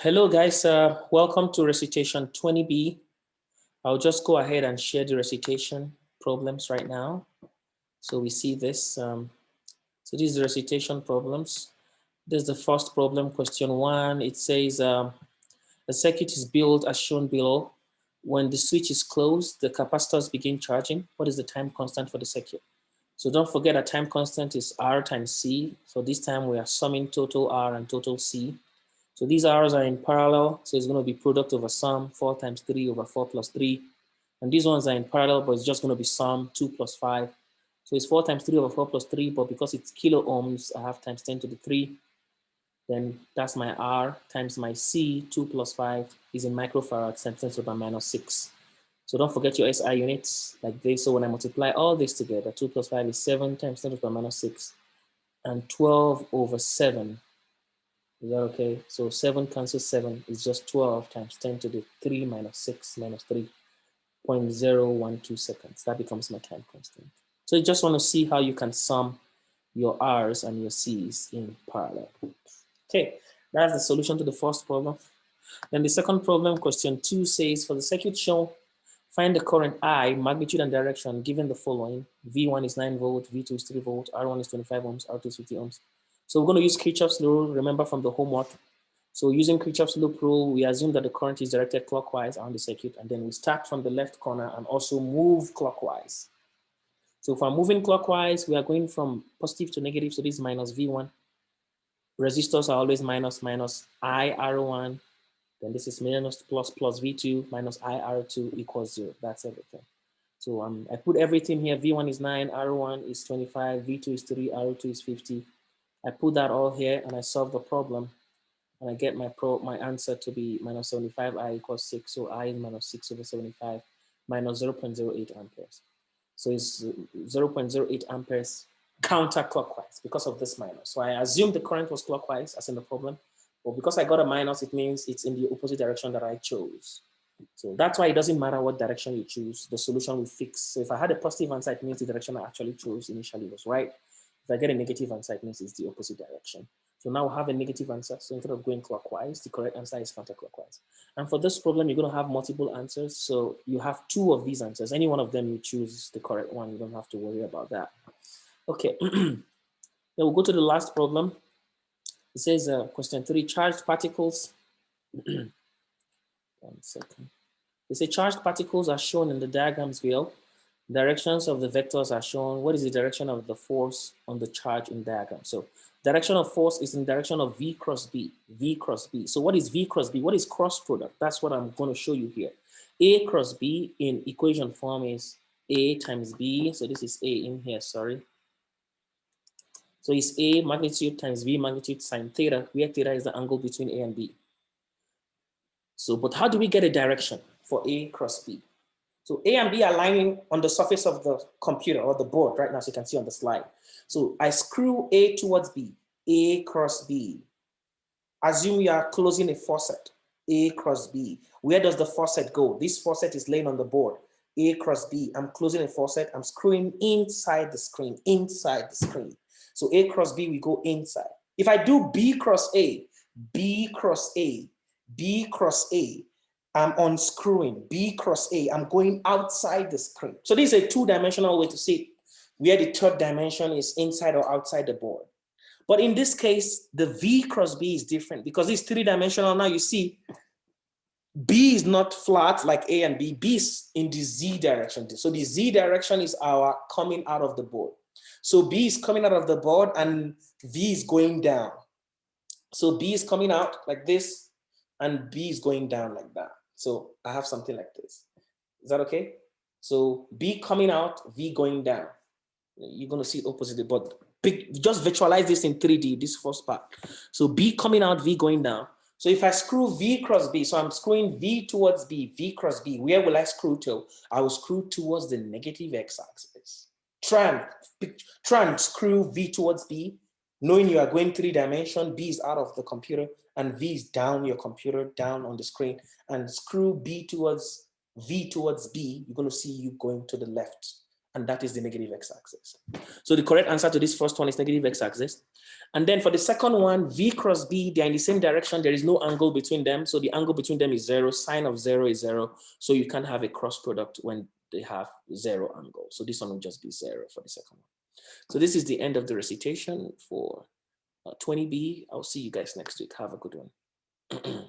Hello guys, welcome to recitation 20B. I'll just go ahead and share the recitation problems right now. So we see this. So these are the recitation problems. This is the first problem, question 1. It says a circuit is built as shown below. When the switch is closed, the capacitors begin charging. What is the time constant for the circuit? So don't forget a time constant is R times C. So this time we are summing total R and total C. So these R's are in parallel, so it's going to be product over sum, 4 times 3 over 4 plus 3. And these ones are in parallel, but it's just going to be sum, 2 plus 5. So it's 4 times 3 over 4 plus 3, but because it's kilo ohms, I have times 10 to the 3. Then that's my R times my C, 2 plus 5 is in microfarads times 10 to the power minus 6. So don't forget your SI units like this. So when I multiply all this together, 2 plus 5 is 7 times 10 to the power minus 6, and 12 over 7. Is that okay? So 7 cancels 7 is just 12 times 10 to the 3 minus 6 minus 3.012 seconds. That becomes my time constant. So you just want to see how you can sum your R's and your C's in parallel. Okay, that's the solution to the first problem. Then the second problem, question 2, says for the circuit shown, find the current I, magnitude and direction given the following. V1 is 9 volt, V2 is 3 volt, R1 is 25 ohms, R2 is 50 ohms. So we're going to use Kirchhoff's rule, remember from the homework. So using Kirchhoff's loop rule, we assume that the current is directed clockwise on the circuit, and then we start from the left corner and also move clockwise. So if I'm moving clockwise, we are going from positive to negative, so this is minus V1. Resistors are always minus IR1, then this is minus plus V2 minus IR2 equals 0. That's everything. So I put everything here. V1 is 9, R1 is 25, V2 is 3, R2 is 50. I put that all here and I solve the problem, and I get my answer to be minus 75, I equals 6. So I is minus 6 over 75 minus 0.08 amperes. So it's 0.08 amperes counterclockwise because of this minus. So I assumed the current was clockwise as in the problem, but because I got a minus, it means it's in the opposite direction that I chose. So that's why it doesn't matter what direction you choose, the solution will fix. So if I had a positive answer, it means the direction I actually chose initially was right. If I get a negative answer, it means it's the opposite direction. So now we have a negative answer. So instead of going clockwise, the correct answer is counterclockwise. And for this problem, you're going to have multiple answers. So you have 2 of these answers. Any one of them you choose the correct one. You don't have to worry about that. Okay. Then we'll go to the last problem. It says question 3, charged particles. 1 second. They say charged particles are shown in the diagrams below. Directions of the vectors are shown. What is the direction of the force on the charge in diagram? So direction of force is in direction of V cross B, V cross B. So what is V cross B? What is cross product? That's what I'm going to show you here. A cross B in equation form is A times B. So this is A in here, sorry. So it's A magnitude times B magnitude sine theta, where theta is the angle between A and B. So, but how do we get a direction for A cross B? So A and B are lying on the surface of the computer or the board right now, so you can see on the slide. So I screw A towards B, A cross B. Assume you are closing a faucet, A cross B. Where does the faucet go? This faucet is laying on the board, A cross B. I'm closing a faucet, I'm screwing inside the screen, inside the screen. So A cross B, we go inside. If I do B cross A, B cross A, B cross A, I'm unscrewing B cross A. I'm going outside the screen. So this is a 2-dimensional way to see it, where the 3rd dimension is inside or outside the board. But in this case, the V cross B is different because it's 3-dimensional. Now you see, B is not flat like A and B. B is in the Z direction. So the Z direction is our coming out of the board. So B is coming out of the board and V is going down. So B is coming out like this and B is going down like that. So I have something like this. Is that okay? So B coming out, V going down. You're going to see it opposite, but just visualize this in 3D, this first part. So B coming out, V going down. So if I screw V cross B, so I'm screwing V towards B, V cross B, where will I screw to? I will screw towards the negative x-axis. Try and screw V towards B, knowing you are going 3-dimension, B is out of the computer, and V is down your computer, down on the screen, and screw V towards B, you're going to see you going to the left. and that is the negative x-axis. So the correct answer to this first one is negative x-axis. And then for the second one, V cross B, they're in the same direction. There is no angle between them. So the angle between them is 0. Sine of 0 is 0. So you can't have a cross product when they have 0 angle. So this one will just be 0 for the second one. So this is the end of the recitation for 20B. I'll see you guys next week. Have a good one.